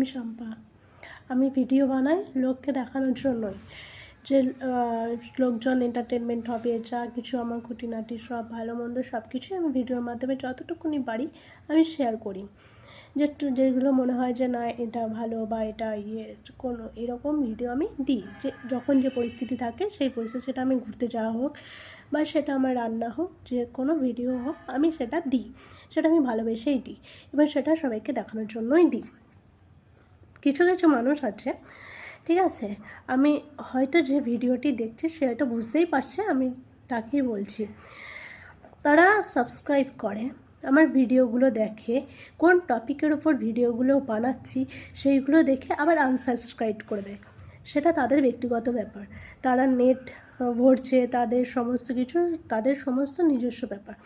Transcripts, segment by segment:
আমি শম্পা। আমি ভিডিও বানাই লোককে দেখানোর জন্যই, যে লোকজন এন্টারটেনমেন্ট হবে, যা কিছু আমার খুঁটিনাটি সব ভালো মন্দ সব কিছুই আমি ভিডিওর মাধ্যমে যতটুকুনি পারি আমি শেয়ার করি। যেগুলো মনে হয় যে না এটা ভালো বা এটা কোনো এরকম ভিডিও আমি দিই, যে যখন যে পরিস্থিতি থাকে সেই পরিস্থিতি, সেটা আমি ঘুরতে যাওয়া হোক বা সেটা আমার রান্না হোক, যে কোনো ভিডিও হোক আমি সেটা দিই, সেটা আমি ভালোবেসেই দিই এবং সেটা সবাইকে দেখানোর জন্যই দিই। কিছু কিছু মানুষ আছে, ঠিক আছে, আমি হয়তো যে ভিডিওটি দেখছি সে হয়তো বুঝতেই পারছে আমি তাকেই বলছি, তারা সাবস্ক্রাইব করে, আমার ভিডিওগুলো দেখে, কোন টপিকের ওপর ভিডিওগুলো বানাচ্ছি সেইগুলো দেখে আবার আনসাবস্ক্রাইব করে দেয়। সেটা তাদের ব্যক্তিগত ব্যাপার, তারা নেট ভরছে, তাদের সমস্ত কিছু তাদের সমস্ত নিজস্ব ব্যাপার।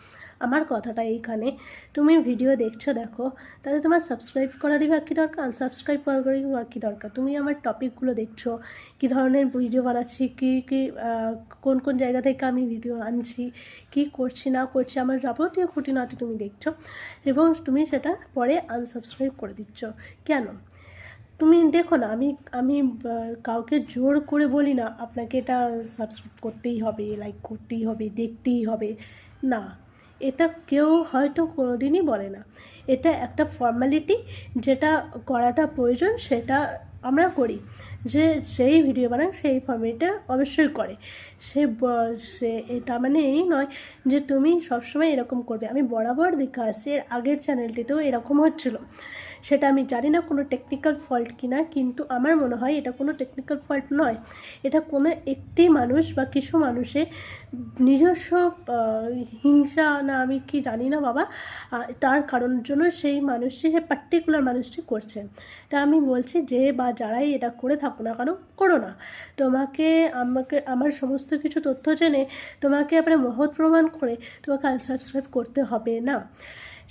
আমার কথাটা এইখানে, তুমি ভিডিও দেখছো দেখো, তাহলে তোমার সাবস্ক্রাইব করারই বা কী দরকার, আনসাবস্ক্রাইব করারই বা কী দরকার। তুমি আমার টপিকগুলো দেখছো, কী ধরনের ভিডিও বানাচ্ছি, কোন কোন জায়গা থেকে আমি ভিডিও আনছি, কী করছি না করছি, আমার যাবতীয় খুঁটিনাটি তুমি দেখছো এবং তুমি সেটা পরে আনসাবস্ক্রাইব করে দিচ্ছ। কেন? তুমি দেখো না, আমি আমি কাউকে জোর করে বলি না আপনাকে এটা সাবস্ক্রাইব করতেই হবে, লাইক করতেই হবে, দেখতেই হবে, না, এটা কেউ হয়তো কোনো দিনই বলে না। এটা একটা ফর্মালিটি, যেটা করাটা প্রয়োজন সেটা আমরা করি। যে সেই ভিডিও বানায় সেই ফর্মালিটিটা অবশ্যই করে, সে এটা মানে এই নয় যে তুমি সবসময় এরকম করবে। আমি বরাবর দেখে আসছি, এর আগের চ্যানেলটিতেও এরকম হচ্ছিলো। সেটা আমি জানি না কোনো টেকনিক্যাল ফল্ট কিনা, কিন্তু আমার মনে হয় এটা কোনো টেকনিক্যাল ফল্ট নয়, এটা কোনো একটি মানুষ বা কিছু মানুষের নিজস্ব হিংসা, না আমি কি জানি না বাবা, তার কারণের জন্য সেই মানুষটি, সেই পার্টিকুলার মানুষটি করছে। তা আমি বলছি যে বা যারাই এটা করে থাকো না কেন, করো না। আমাকে আমার সমস্ত কিছু তথ্য জেনে তোমাকে এবারে মহৎ প্রমাণ করে তোমাকে আনসাবস্ক্রাইব করতে হবে না,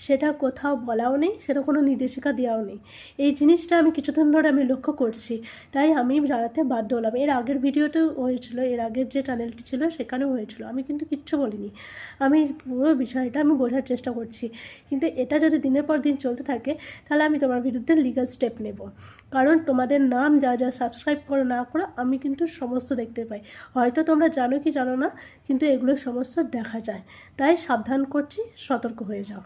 সেটা কোথাও বলাও নেই, সেটা কোনো নির্দেশিকা দেওয়াও নেই। এই জিনিসটা আমি কিছুদিন ধরে আমি লক্ষ্য করছি, তাই আমি জানাতে বাধ্য হলাম। এর আগের ভিডিওতেও হয়েছিল, এর আগের যে চ্যানেলটি ছিল সেখানেও হয়েছিল, আমি কিন্তু কিচ্ছু বলিনি। আমি পুরো বিষয়টা আমি বোঝার চেষ্টা করছি, কিন্তু এটা যদি দিনের পর দিন চলতে থাকে তাহলে আমি তোমার বিরুদ্ধে লিগ্যাল স্টেপ নেব। কারণ তোমাদের নাম যা যা সাবস্ক্রাইব করো না করো আমি কিন্তু সমস্ত দেখতে পাই। হয়তো তোমরা জানো কি জানো না, কিন্তু এগুলো সমস্ত দেখা যায়। তাই সাবধান করছি, সতর্ক হয়ে যাও।